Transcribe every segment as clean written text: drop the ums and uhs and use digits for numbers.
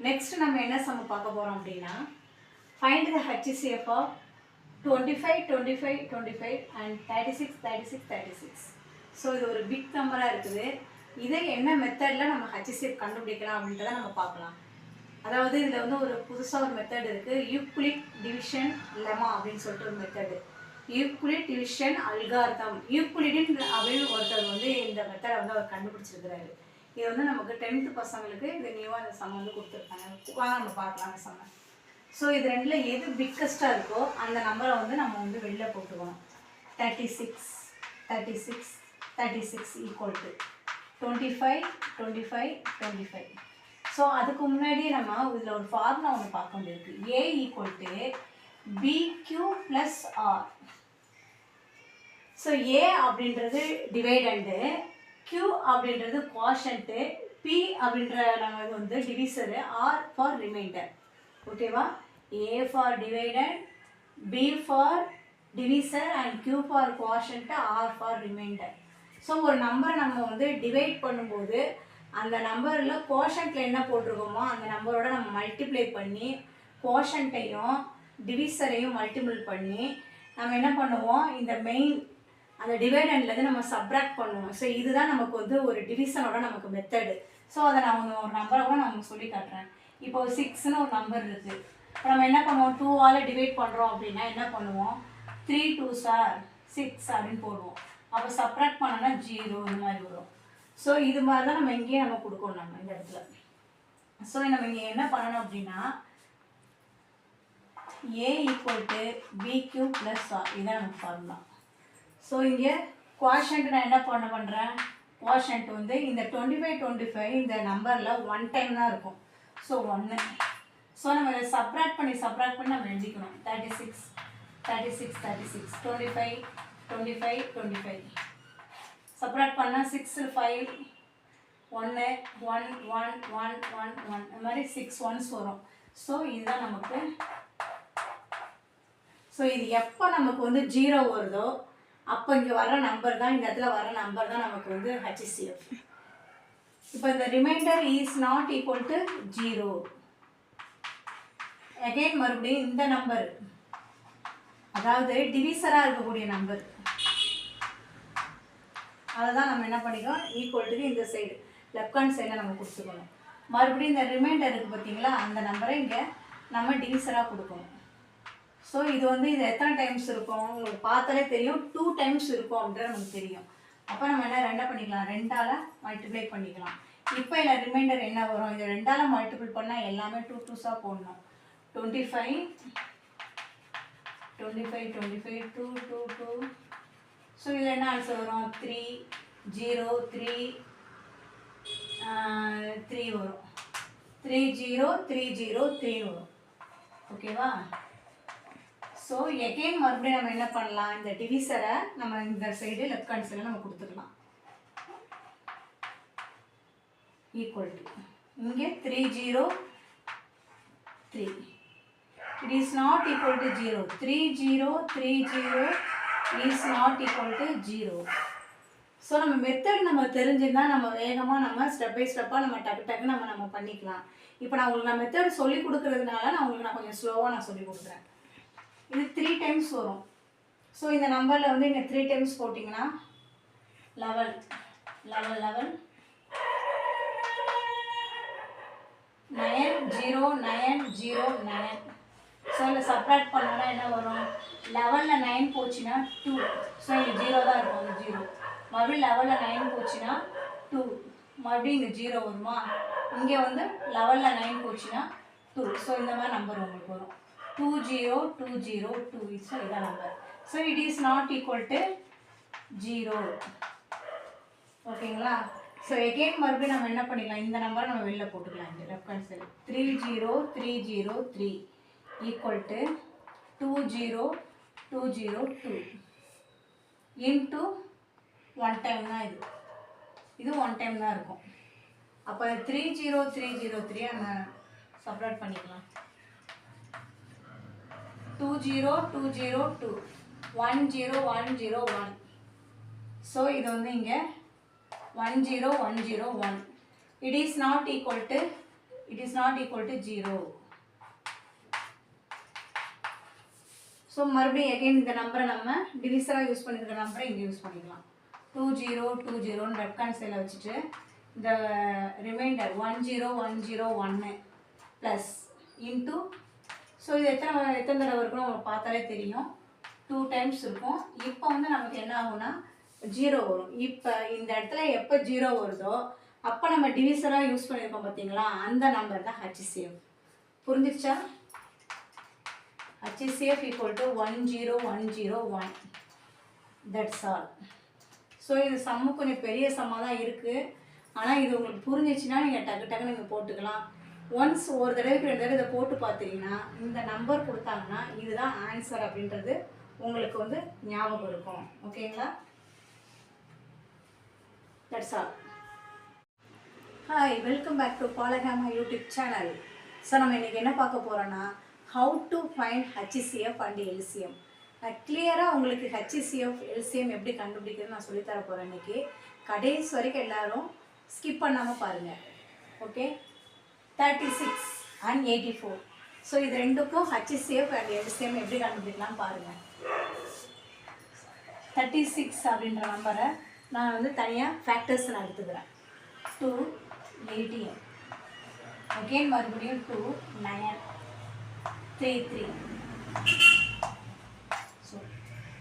Next நம்ம என்ன some பார்க்க போகிறோம் அப்படின்னா find the HCF of 25, 25, 25 and 36, 36, 36. So இது ஒரு பிக் நம்பராக இருக்குது. இதை என்ன மெத்தடில் நம்ம HCF கண்டுபிடிக்கலாம் அப்படின்றத நம்ம பார்க்கலாம். அதாவது இதில் வந்து ஒரு புதுசாக ஒரு மெத்தட் இருக்குது, யூக்ளிட் டிவிஷன் லெமா அப்படின்னு சொல்லிட்டு ஒரு method. Euclid division algorithm, Euclidean அப்படின்னு ஒருத்தர் வந்து இந்த மெத்தடை வந்து அவர் கண்டுபிடிச்சிருக்கிறாரு. இது வந்து நமக்கு 10th பசங்களுக்கு இது நியூவாக இந்த சம் வந்து கொடுத்துருக்காங்க. வாங்க நம்ம பார்க்கலாம் அந்த சம்மை. ஸோ இது ரெண்டில் எது பிக்கஸ்ட்டாக இருக்கோ அந்த நம்பரை வந்து நம்ம வந்து வெளில போட்டுக்கணும். 36, 36, 36 ஈக்குவல் டு 25, 25, 25. ஸோ அதுக்கு முன்னாடியே நம்ம இதில் ஒரு ஃபார்முலா ஒன்று பார்க்க வேண்டியிருக்கு. A equal to BQ plus R. So A அப்படின்றது டிவைடண்டு, Q அப்படின்றது குவாஷன்ட்டு, P அப்படின்ற நம்ம இது வந்து டிவிசரு, R ஃபார் ரிமைண்டர். ஓகேவா? A ஃபார் டிவைடட், B for divisor and Q for quotient, R for remainder. So ஒரு நம்பரை நம்ம வந்து டிவைட் பண்ணும்போது அந்த நம்பரில் குவாஷன்ட்டில் என்ன போட்டிருக்கோமோ அந்த நம்பரோட நம்ம மல்டிப்ளை பண்ணி குவாஷன்ட்டையும் டிவிசரையும் மல்டிபிள் பண்ணி நம்ம என்ன பண்ணுவோம், இந்த மெயின் அந்த டிவைடண்ட்லேருந்து நம்ம சப்ராக்ட் பண்ணுவோம். ஸோ இதுதான் நமக்கு வந்து ஒரு டிவிஷனோட நமக்கு மெத்தடு. ஸோ அதை நான் ஒரு நம்பரை கூட நான் சொல்லி காட்டுறேன். இப்போ 6ன்னு ஒரு நம்பர் இருக்குது. இப்போ நம்ம என்ன பண்ணுவோம், 2ஆல் டிவைட் பண்ணுறோம் அப்படின்னா என்ன பண்ணுவோம், 3 2s are 6 அப்படின்னு போடுவோம். அப்போ சப்ராக்ட் பண்ணோன்னா 0 இந்த மாதிரி வரும். ஸோ இது மாதிரி தான் நம்ம இங்கேயே நம்ம கொடுக்கணும் நம்ம இந்த இடத்துல. ஸோ நம்ம இங்கே என்ன பண்ணணும் அப்படின்னா A equal to BQ plus R, இதுதான் நமக்கு ஃபார்முலா. ஸோ இங்கே குவாஷன்ட் நான் என்ன பண்ணுறேன், குவாஷன்ட் வந்து இந்த 25, 25 இந்த நம்பரில் 1 டைம் தான் இருக்கும். ஸோ 1. ஸோ நம்ம இதை சப்ராக்ட் பண்ணி நம்ம எழுதிக்கணும். 36, 36, 36, 25, 25, 25. சப்ராக்ட் பண்ணால் 6 5 1 1 1 1 1 1 இந்த மாதிரி 6 1s வரும். ஸோ இதுதான் நமக்கு. ஸோ இது எப்போ நமக்கு வந்து 0 வருதோ அப்போ இங்கே வர நம்பர் தான், இந்த இடத்துல வர நம்பர் தான் நமக்கு வந்து HCF. இப்போ இந்த reminder is not equal to 0. Again மறுபடியும் இந்த நம்பர், அதாவது டிவிசராக இருக்கக்கூடிய நம்பர், அதை தான் நம்ம என்ன பண்ணிக்கோம், ஈக்குவல் டு இந்த சைடு லெஃப்ட் ஹேண்ட் சைடில் நம்ம கொடுத்துக்கணும். மறுபடியும் இந்த ரிமைண்டர் இருக்குது பார்த்தீங்களா, அந்த நம்பரை இங்கே நம்ம டிவிசராக கொடுக்கணும். ஸோ இது வந்து இது எத்தனை டைம்ஸ் இருக்கும் உங்களுக்கு பார்த்தாலே தெரியும், 2 டைம்ஸ் இருக்கும் அப்படின்றது நமக்கு தெரியும். அப்போ நம்ம என்ன பண்ணிக்கலாம், 2ஆல் மல்டிப்ளை பண்ணிக்கலாம். இப்போ இதில் ரிமைண்டர் என்ன வரும், இது 2ஆல் மல்டிபிள் பண்ணால் எல்லாமே 2 2s போடணும். 25, 25, 25, 2 2 2. ஸோ இதில் என்ன ஆன்சர் வரும், 3 0 3 3 வரும். 3 0 3 0 3 வரும். ஓகேவா? ஸோ எகெயின் மறுபடியும் நம்ம என்ன பண்ணலாம், இந்த டிவிசரை நம்ம இந்த சைடு லெஃப்ட் ஹேண்ட் சைடில் நம்ம கொடுத்துக்கலாம். ஈக்குவல் டு இங்கே 3 0 3. It is not equal to 0. 3 0 3 0 is not equal to 0. So நம்ம மெத்தட் நம்ம தெரிஞ்சுருந்தால் நம்ம வேகமாக நம்ம ஸ்டெப் பை ஸ்டெப்பாக நம்ம டக்கு நம்ம பண்ணிக்கலாம். இப்போ நான் உங்களுக்கு நான் மெத்தட் சொல்லி கொடுக்குறதுனால நான் உங்களுக்கு கொஞ்சம் ஸ்லோவாக நான் சொல்லி கொடுக்குறேன். இது 3 டைம்ஸ் வரும். ஸோ இந்த நம்பரில் வந்து இங்கே 3 டைம்ஸ் போட்டிங்கன்னா 11 11 11 9 0 9 0 9. ஸோ இதில் சப்ராக்ட் பண்ணோன்னா என்ன வரும், 11ல் 9 போச்சுன்னா 2. ஸோ இங்கே 0 தான் இருக்கும், அந்த 0. மறுபடியும் 11ல் 9 போச்சுன்னா 2, மறுபடியும் இங்கே 0 வருமா. இங்கே வந்து 11ல் 9 போச்சுன்னா 2. ஸோ இந்த மாதிரி நம்பர் உங்களுக்கு வரும். 2 0 2 0 2. ஸோ இதான் number. So it is not equal to 0. ஓகேங்களா? ஸோ எகெயின் மறுபடியும் நம்ம என்ன பண்ணிக்கலாம், இந்த நம்பரை நம்ம வெளில போட்டுக்கலாம். இங்கே left hand side 3 0 3 0 3 equal to 2 0 2 0 2 into 1 time தான் இது 1 டைம் தான் இருக்கும். அப்போ 3 0 3 0 3 நம்ம சப்ராக்ட் பண்ணிக்கலாம். 2 0 2 0 2 1 0 1 0 1. ஸோ இது வந்து இங்கே 1 0 1 0 1. It is not equal to it is not equal to 0. So மறுபடியும் எகைன் இந்த நம்பரை நம்ம டிவிசராக யூஸ் பண்ணியிருக்கிற நம்பரை இங்கே யூஸ் பண்ணிக்கலாம். 2020 லெஃப்ட் ஹேண்ட் சைடில் வச்சுட்டு இந்த ரிமைண்டர் 10101 ப்ளஸ் இன்ட்டு, ஸோ இது எத்தனை தடவை இருக்குன்னு உங்களுக்கு பார்த்தாலே தெரியும், 2 டைம்ஸ் இருக்கும். இப்போ வந்து நமக்கு என்ன ஆகும்னா 0 வரும். இப்போ இந்த இடத்துல எப்போ 0 வருதோ அப்போ நம்ம டிவிசராக யூஸ் பண்ணியிருக்கோம் பார்த்தீங்களா, அந்த நம்பர் தான் HCF. புரிஞ்சிருச்சா? HCF equal to 10101. That's all. So இது சம்மு கொஞ்சம் பெரிய சம்மாக தான் இருக்குது. ஆனால் இது உங்களுக்கு புரிஞ்சிச்சுன்னா நீங்கள் டக்கு நீங்கள் போட்டுக்கலாம். ஒன்ஸ் ஒரு தடவைக்கு 2 தடவை இதை போட்டு பார்த்தீங்கன்னா இந்த நம்பர் கொடுத்தாங்கன்னா இதுதான் ஆன்சர் அப்படின்றது உங்களுக்கு வந்து ஞாபகம் இருக்கும். ஓகேங்களா? That's all. Hi, welcome back to Balakama YouTube channel. So நம்ம இன்றைக்கி என்ன பார்க்க போகிறோன்னா, how to find HCF and LCM. நான் கிளியராக உங்களுக்கு HCF LCM எப்படி கண்டுபிடிக்கிறது நான் சொல்லித்தர போகிறேன். இன்றைக்கி கடைசி வரைக்கும் எல்லோரும் ஸ்கிப் பண்ணாமல் பாருங்கள். Okay, 36 and 84. ஸோ இது ரெண்டுக்கும் HCF அண்ட் LCM எப்படி கண்டுபிடிக்கலாம் பாருங்கள். 36 அப்படின்ற நம்பரை நான் வந்து தனியாக ஃபேக்டர்ஸ் நான் எடுத்துக்கிறேன். 2 ATM, அகெயின் மறுபடியும் 2 9 3 3. ஸோ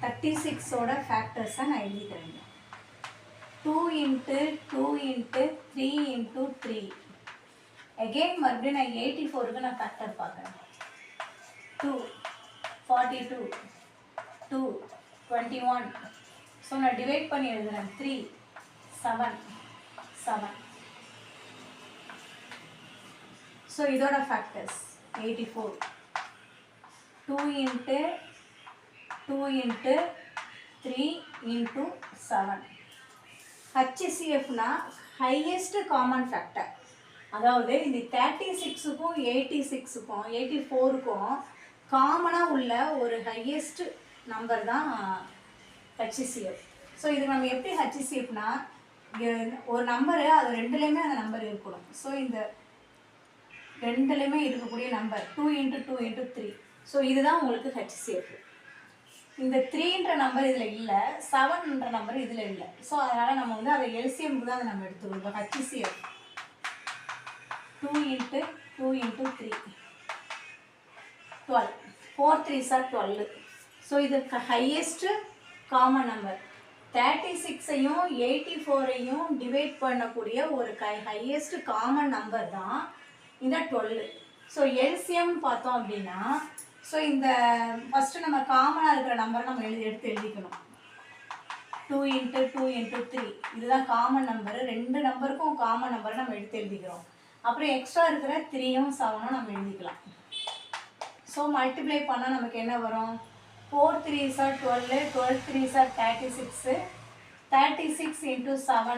36ஓட ஃபேக்டர்ஸை நான் எழுதிக்கிறேன். 2 into 2 into 3 into 3. அகெயின் மறுபடியும் நான் 84க்கு நான் ஃபேக்டர் பார்க்குறேன். 2 42 2 21. ஸோ நான் டிவைட் பண்ணி எழுதுகிறேன். 3 7 7. ஸோ இதோட ஃபேக்டர்ஸ் 84. 2 into 2 into 3 into 7. HCFனா ஹையஸ்ட் காமன் ஃபேக்டர். அதாவது இந்த 36க்கும் 86க்கும் 84க்கும் காமனாக உள்ள ஒரு ஹையஸ்ட் நம்பர் தான் HCF. ஸோ இது நம்ம எப்படி HCFனா, ஒரு நம்பரு அது ரெண்டுலேயுமே அந்த நம்பர் இருக்கணும். ஸோ இந்த ரெண்டுலேயுமே இருக்கக்கூடிய நம்பர் 2 into 2 into 3. ஸோ இதுதான் உங்களுக்கு HCF. இந்த 3ன்ற நம்பர் இதில் இல்லை, 7ன்ற நம்பர் இதில் இல்லை. ஸோ அதனால் நம்ம வந்து அதை LCMக்கு தான் அதை நம்ம எடுத்துக்கணும். இப்போ HCF 2 into 2 into 3 12. 4 3s are 12. So இது ஹையஸ்ட்டு காமன் நம்பர். 36ஐயும் 84ஐயும் டிவைட் பண்ணக்கூடிய ஒரு ஹையஸ்ட் காமன் நம்பர் தான் இந்த 12. ஸோ LCM பார்த்தோம் அப்படின்னா, ஸோ இந்த ஃபஸ்ட்டு நம்ம காமனாக இருக்கிற நம்பரை நம்ம எடுத்து எழுதிக்கணும். 2 into 2 into 3 இதுதான் காமன் நம்பரு. ரெண்டு நம்பருக்கும் காமன் நம்பரை நம்ம எடுத்து எழுதிக்கிறோம். அப்புறம் எக்ஸ்ட்ரா இருக்கிற 3யும் 7ம் நம்ம எழுதிக்கலாம். ஸோ மல்டிப்ளை பண்ணால் நமக்கு என்ன வரும்? 4 3s are 12, 12 3s are 36, 36 into 7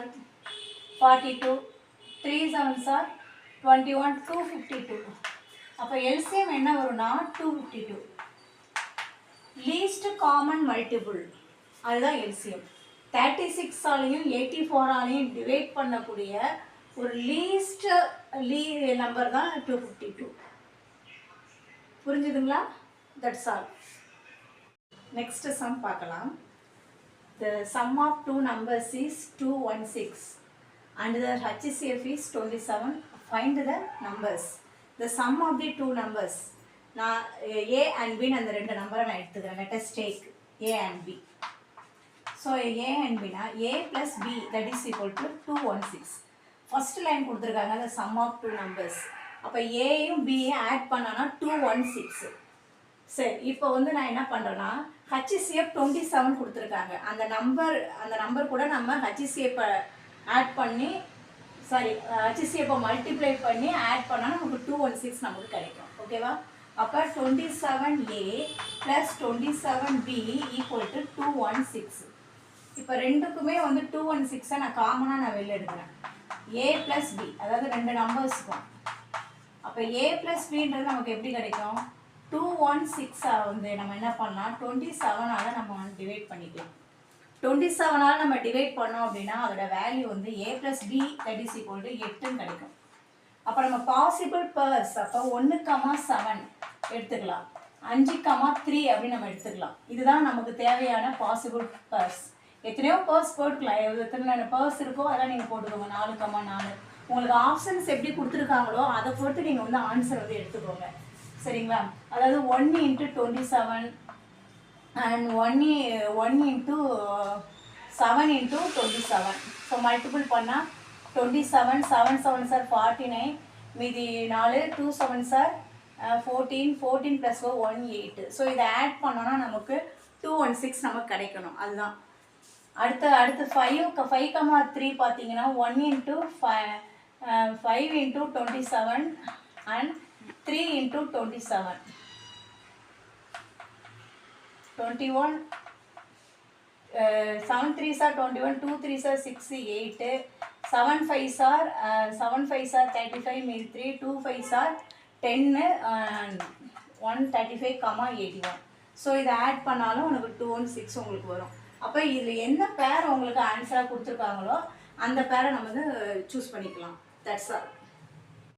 42, 3 7s are 21, 252. அப்போ LCM என்ன வரும்னா 252. லீஸ்ட் காமன் மல்டிபிள் அதுதான் LCM. 36ஆலையும் 84ஆலையும் டிவைட் பண்ணக்கூடிய ஒரு லீஸ்ட் நம்பர் தான் 252. புரிஞ்சுதுங்களா? That's all. நெக்ஸ்ட் சம் பார்க்கலாம். The sum of two numbers is 216 and the HCF is 27. Find the numbers. The sum of the two numbers. நான் A and B அந்த ரெண்டு நம்பரை நான் எடுத்துக்கிறேன். Let us take A and B. So A and B na A plus B that is equal to 216. First line கொடுத்துருக்காங்க the sum of two numbers. அப்போ ஏயும் பியும் ஆட் பண்ணானா 216. சரி, இப்போ வந்து நான் என்ன பண்ணுறேன்னா HCF 27 கொடுத்துருக்காங்க. அந்த நம்பர் கூட நம்ம HCF ஆட் பண்ணி HCF மல்டிப்ளை பண்ணி ஆட் பண்ணால் நமக்கு 216 நமக்கு கிடைக்கும். ஓகேவா? அப்போ 27A plus 27B equal to 216. இப்போ ரெண்டுக்குமே வந்து 216 நான் காமனாக நான் வெளில எடுக்கிறேன். A ப்ளஸ் B அதாவது ரெண்டு நம்பர்ஸுக்கும். அப்போ A ப்ளஸ் Bன்றது நமக்கு எப்படி கிடைக்கும்? 216 வந்து நம்ம என்ன பண்ணலாம், 27ஆல் நம்ம டிவைட் பண்ணிக்கலாம். 27ஆல் நம்ம டிவைட் பண்ணோம் அப்படின்னா அதோட வேல்யூ வந்து A plus B that is equal to 8ன்னு கிடைக்கும். அப்போ நம்ம பாசிபிள் பேர்ஸ் அப்போ 1,7 எடுத்துக்கலாம், 5,3 அப்படின்னு நம்ம எடுத்துக்கலாம். இதுதான் நமக்கு தேவையான பாசிபிள் பேர்ஸ். எத்தனையோ பேர்ஸ் போட்டுக்கலாம், எத்தனை பேர்ஸ் இருக்கோ அதெல்லாம் நீங்கள் போட்டுக்கோங்க. 4,4 உங்களுக்கு ஆப்ஷன்ஸ் எப்படி கொடுத்துருக்காங்களோ அதை பொறுத்து நீங்கள் வந்து ஆன்சர் வந்து எடுத்துக்கோங்க. சரிங்களா? அதாவது 1 × 27 and 1 × 7 × 27. ஸோ மல்டிபிள் பண்ணால் 27, 7 7s are 49, மீதி 4, 2 7s are 14, 14 + 4 18. ஸோ இதை ஆட் பண்ணோன்னா நமக்கு 216 நமக்கு கிடைக்கணும். அதுதான் அடுத்து 5,3 பார்த்தீங்கன்னா 1 × 5 × 27 and 3 × 27. 21, 7 3s are 21, 2 3s are 6, 8, 7 5s are 35, மீதி 3, 2 5s are 10, 135, 81. ஸோ இதை ஆட் பண்ணாலும் உனக்கு 216 உங்களுக்கு வரும். அப்போ இதில் என்ன பேர் உங்களுக்கு ஆன்சராக கொடுத்துருக்காங்களோ அந்த பேரை நம்ம வந்து சூஸ் பண்ணிக்கலாம். That's all.